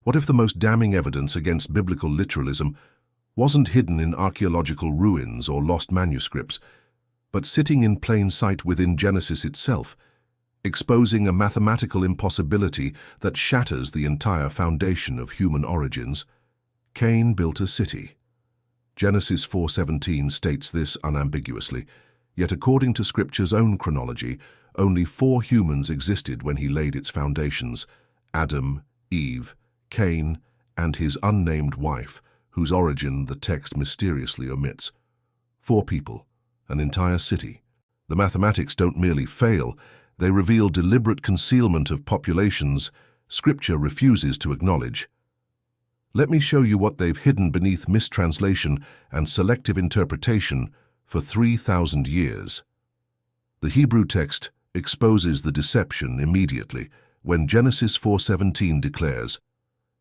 What if the most damning evidence against biblical literalism wasn't hidden in archaeological ruins or lost manuscripts, but sitting in plain sight within Genesis itself, exposing a mathematical impossibility that shatters the entire foundation of human origins? Cain built a city. Genesis 4:17 states this unambiguously, yet according to Scripture's own chronology, only 4 humans existed when he laid its foundations: Adam, Eve, Cain, and his unnamed wife, whose origin the text mysteriously omits. 4 people, an entire city. The mathematics don't merely fail, they reveal deliberate concealment of populations Scripture refuses to acknowledge. Let me show you what they've hidden beneath mistranslation and selective interpretation for 3,000 years. The Hebrew text exposes the deception immediately when Genesis 4:17 declares,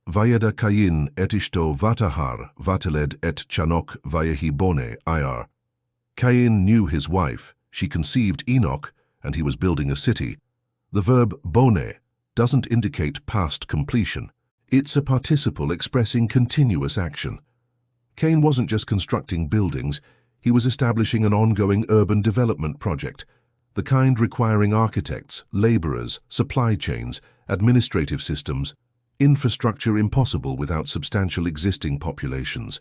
Vayeda Cain et ishto vatahar vateled et chanok vayehi bone ir. Cain knew his wife, she conceived Enoch, and he was building a city. The verb bone doesn't indicate past completion. It's a participle expressing continuous action. Cain wasn't just constructing buildings, he was establishing an ongoing urban development project, the kind requiring architects, laborers, supply chains, administrative systems, infrastructure impossible without substantial existing populations.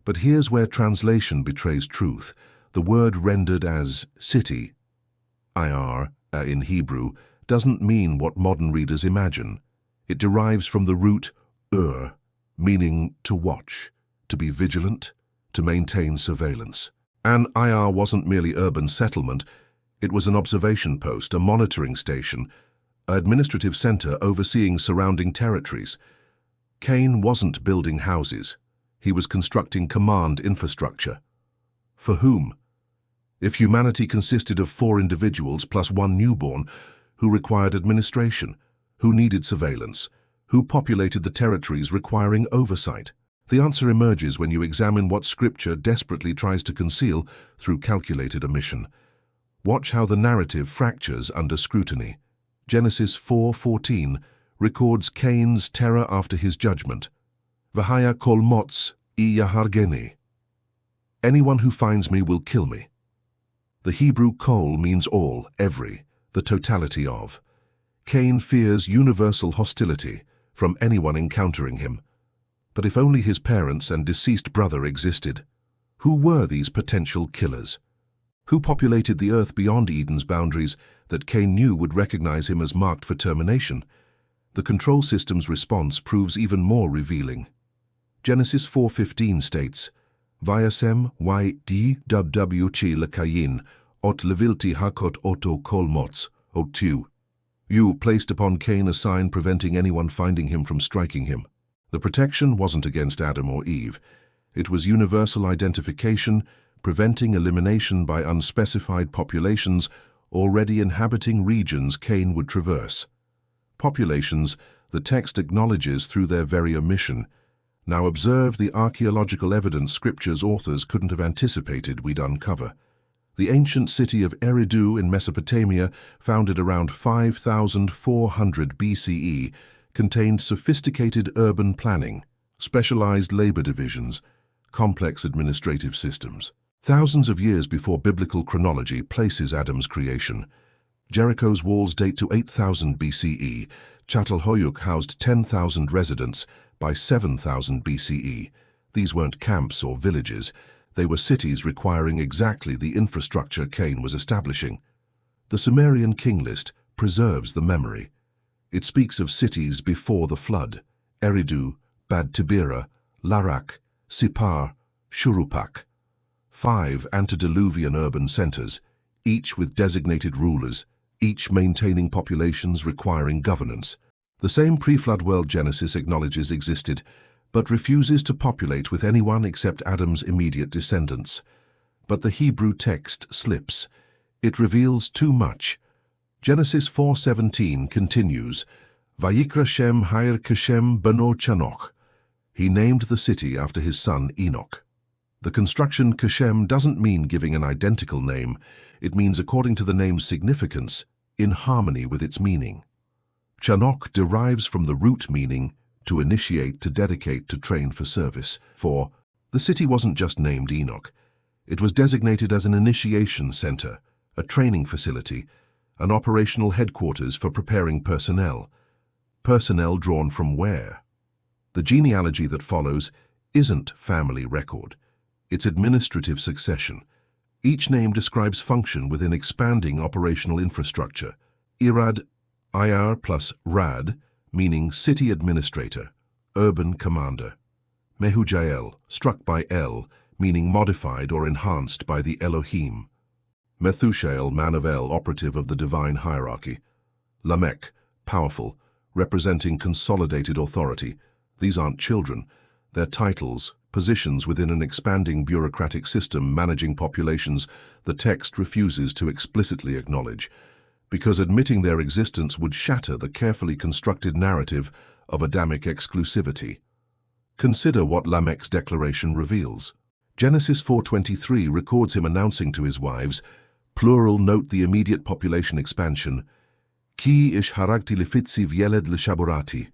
But here's where translation betrays truth. The word rendered as city, ir, in Hebrew, doesn't mean what modern readers imagine. It derives from the root meaning to watch, to be vigilant, to maintain surveillance. And ir wasn't merely urban settlement, it was an observation post, a monitoring station, an administrative center overseeing surrounding territories. Cain wasn't building houses, he was constructing command infrastructure. For whom? If humanity consisted of 4 individuals plus 1 newborn who required administration, who needed surveillance, who populated the territories requiring oversight? The answer emerges when you examine what Scripture desperately tries to conceal through calculated omission. Watch how the narrative fractures under scrutiny. Genesis 4:14 records Cain's terror after his judgment. Vahaya kol motz I yahargeni. Anyone who finds me will kill me. The Hebrew kol means all, every, the totality of. Cain fears universal hostility from anyone encountering him. But if only his parents and deceased brother existed, who were these potential killers? Who populated the earth beyond Eden's boundaries that Cain knew would recognize him as marked for termination? The control system's response proves even more revealing. Genesis 4:15 states, Vayasem y dwch le Cain, ot levilti hakot oto kol motz, otu. You placed upon Cain a sign preventing anyone finding him from striking him. The protection wasn't against Adam or Eve. It was universal identification, preventing elimination by unspecified populations already inhabiting regions Cain would traverse. Populations the text acknowledges through their very omission. Now observe the archaeological evidence Scripture's authors couldn't have anticipated we'd uncover. The ancient city of Eridu in Mesopotamia, founded around 5,400 BCE, contained sophisticated urban planning, specialized labor divisions, complex administrative systems. Thousands of years before biblical chronology places Adam's creation. Jericho's walls date to 8,000 BCE. Çatalhöyük housed 10,000 residents by 7,000 BCE. These weren't camps or villages. They were cities requiring exactly the infrastructure Cain was establishing. The Sumerian king list preserves the memory. It speaks of cities before the flood: Eridu, Bad Tibira, Larak, Sippar, Shuruppak. 5 antediluvian urban centers, each with designated rulers, each maintaining populations requiring governance. The same pre-flood world Genesis acknowledges existed, but refuses to populate with anyone except Adam's immediate descendants. But the Hebrew text slips. It reveals too much. Genesis 4:17 continues, Vayikra Shem Hair Keshem Beno Chanoch. He named the city after his son Enoch. The construction Keshem doesn't mean giving an identical name. It means, according to the name's significance, in harmony with its meaning. Chanoch derives from the root meaning to initiate, to dedicate, to train for service. 4. The city wasn't just named Enoch. It was designated as an initiation center, a training facility, an operational headquarters for preparing personnel. Personnel drawn from where? The genealogy that follows isn't family record. It's administrative succession. Each name describes function within expanding operational infrastructure. Irad, IR plus Rad, meaning city administrator, urban commander. Mehujael, struck by El, meaning modified or enhanced by the Elohim. Methushael, man of El, operative of the divine hierarchy. Lamech, powerful, representing consolidated authority. These aren't children. They're titles, positions within an expanding bureaucratic system managing populations the text refuses to explicitly acknowledge, because admitting their existence would shatter the carefully constructed narrative of Adamic exclusivity. Consider what Lamech's declaration reveals. Genesis 4:23 records him announcing to his wives, plural, note the immediate population expansion, Ki ish haragti lifitsi v'yeled l'shaburati,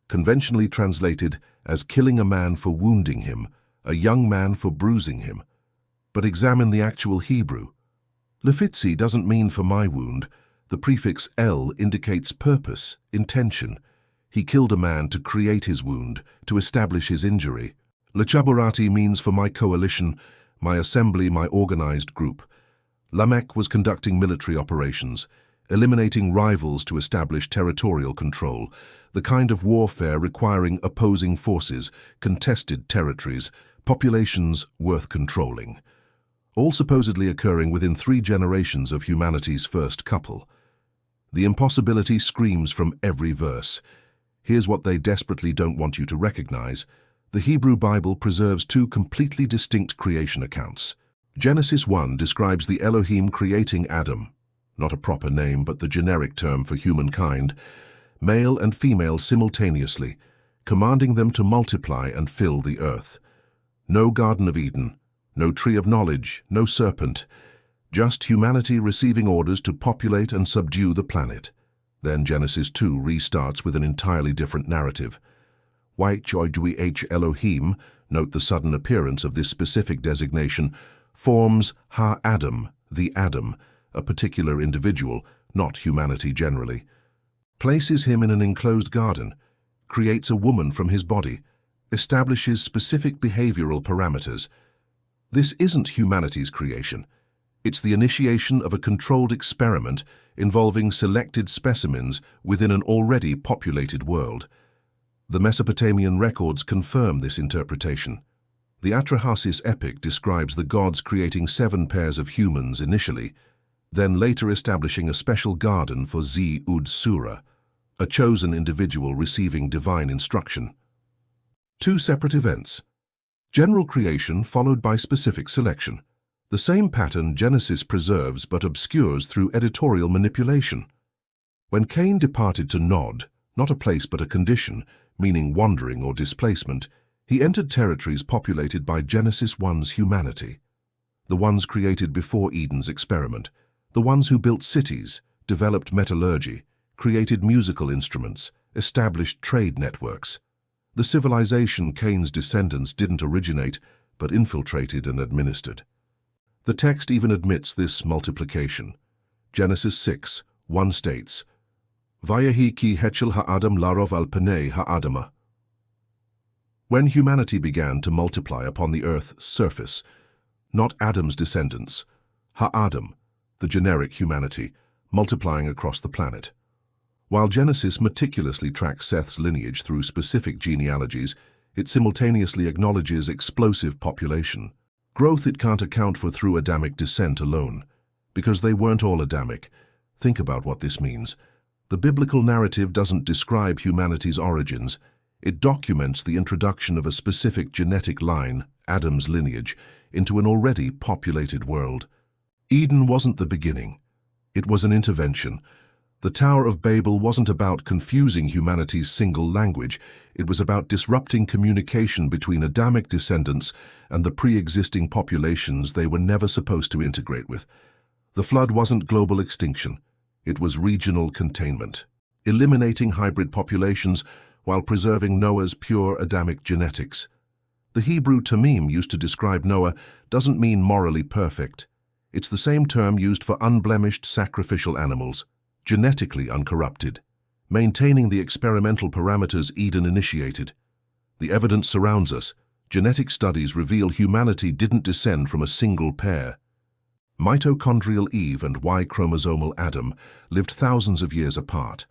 conventionally translated as killing a man for wounding him, a young man for bruising him. But examine the actual Hebrew. Lifitsi doesn't mean for my wound. The prefix el indicates purpose, intention. He killed a man to create his wound, to establish his injury. L'chaburati means for my coalition, my assembly, my organized group. Lamech was conducting military operations, eliminating rivals to establish territorial control, the kind of warfare requiring opposing forces, contested territories, populations worth controlling. All supposedly occurring within 3 generations of humanity's first couple. The impossibility screams from every verse. Here's what they desperately don't want you to recognize. The Hebrew Bible preserves 2 completely distinct creation accounts. Genesis 1 describes the Elohim creating Adam, not a proper name but the generic term for humankind, male and female simultaneously, commanding them to multiply and fill the earth. No Garden of Eden, no tree of knowledge, no serpent, just humanity receiving orders to populate and subdue the planet. Then Genesis 2 restarts with an entirely different narrative. H Elohim, note the sudden appearance of this specific designation, forms Ha-Adam, the Adam, a particular individual, not humanity generally. Places him in an enclosed garden, creates a woman from his body, establishes specific behavioral parameters. This isn't humanity's creation. It's the initiation of a controlled experiment involving selected specimens within an already populated world. The Mesopotamian records confirm this interpretation. The Atrahasis epic describes the gods creating 7 pairs of humans initially, then later establishing a special garden for Zi-ud-Sura, a chosen individual receiving divine instruction. 2 separate events. General creation followed by specific selection. The same pattern Genesis preserves but obscures through editorial manipulation. When Cain departed to Nod, not a place but a condition, meaning wandering or displacement, he entered territories populated by Genesis 1's humanity. The ones created before Eden's experiment, the ones who built cities, developed metallurgy, created musical instruments, established trade networks. The civilization Cain's descendants didn't originate, but infiltrated and administered. The text even admits this multiplication. Genesis 6:1 states, Vayahi ki hechel ha'adam larov al panei ha'adama. When humanity began to multiply upon the earth's surface, not Adam's descendants, ha'adam, the generic humanity, multiplying across the planet. While Genesis meticulously tracks Seth's lineage through specific genealogies, it simultaneously acknowledges explosive population. Growth it can't account for through Adamic descent alone, because they weren't all Adamic. Think about what this means. The biblical narrative doesn't describe humanity's origins. It documents the introduction of a specific genetic line, Adam's lineage, into an already populated world. Eden wasn't the beginning. It was an intervention. The Tower of Babel wasn't about confusing humanity's single language. It was about disrupting communication between Adamic descendants and the pre-existing populations they were never supposed to integrate with. The flood wasn't global extinction. It was regional containment. Eliminating hybrid populations while preserving Noah's pure Adamic genetics. The Hebrew tamim used to describe Noah doesn't mean morally perfect. It's the same term used for unblemished sacrificial animals, genetically uncorrupted, maintaining the experimental parameters Eden initiated. The evidence surrounds us. Genetic studies reveal humanity didn't descend from a single pair. Mitochondrial Eve and Y-chromosomal Adam lived thousands of years apart.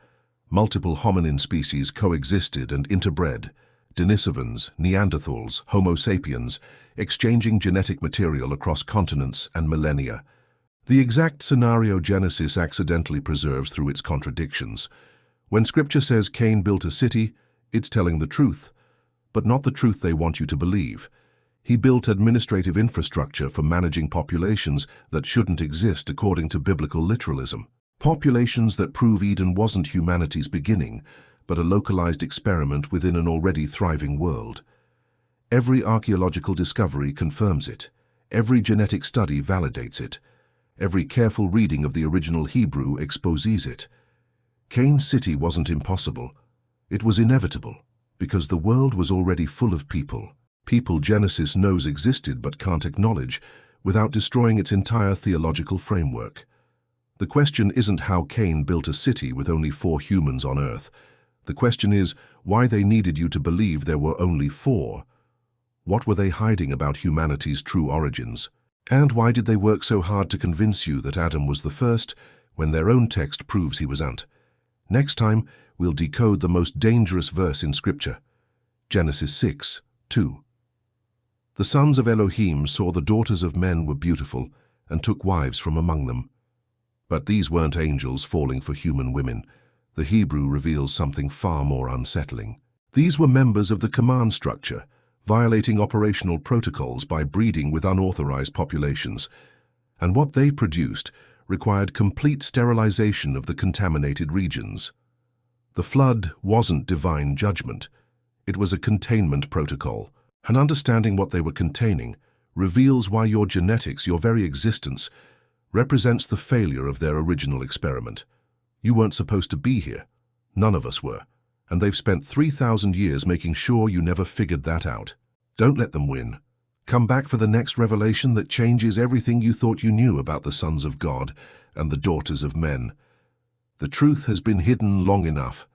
Multiple hominin species coexisted and interbred. Denisovans, Neanderthals, Homo sapiens, exchanging genetic material across continents and millennia. The exact scenario Genesis accidentally preserves through its contradictions. When Scripture says Cain built a city, it's telling the truth, but not the truth they want you to believe. He built administrative infrastructure for managing populations that shouldn't exist according to biblical literalism. Populations that prove Eden wasn't humanity's beginning, but a localized experiment within an already thriving world. Every archaeological discovery confirms it. Every genetic study validates it. Every careful reading of the original Hebrew exposes it. Cain's city wasn't impossible. It was inevitable, because the world was already full of people. People Genesis knows existed but can't acknowledge, without destroying its entire theological framework. The question isn't how Cain built a city with only 4 humans on earth. The question is why they needed you to believe there were only 4. What were they hiding about humanity's true origins? And why did they work so hard to convince you that Adam was the first, when their own text proves he wasn't? Next time, we'll decode the most dangerous verse in Scripture. Genesis 6:2. The sons of Elohim saw the daughters of men were beautiful, and took wives from among them. But these weren't angels falling for human women. The Hebrew reveals something far more unsettling. These were members of the command structure, violating operational protocols by breeding with unauthorized populations. And what they produced required complete sterilization of the contaminated regions. The flood wasn't divine judgment. It was a containment protocol. And understanding what they were containing reveals why your genetics, your very existence, represents the failure of their original experiment. You weren't supposed to be here. None of us were. And they've spent 3,000 years making sure you never figured that out. Don't let them win. Come back for the next revelation that changes everything you thought you knew about the sons of God and the daughters of men. The truth has been hidden long enough.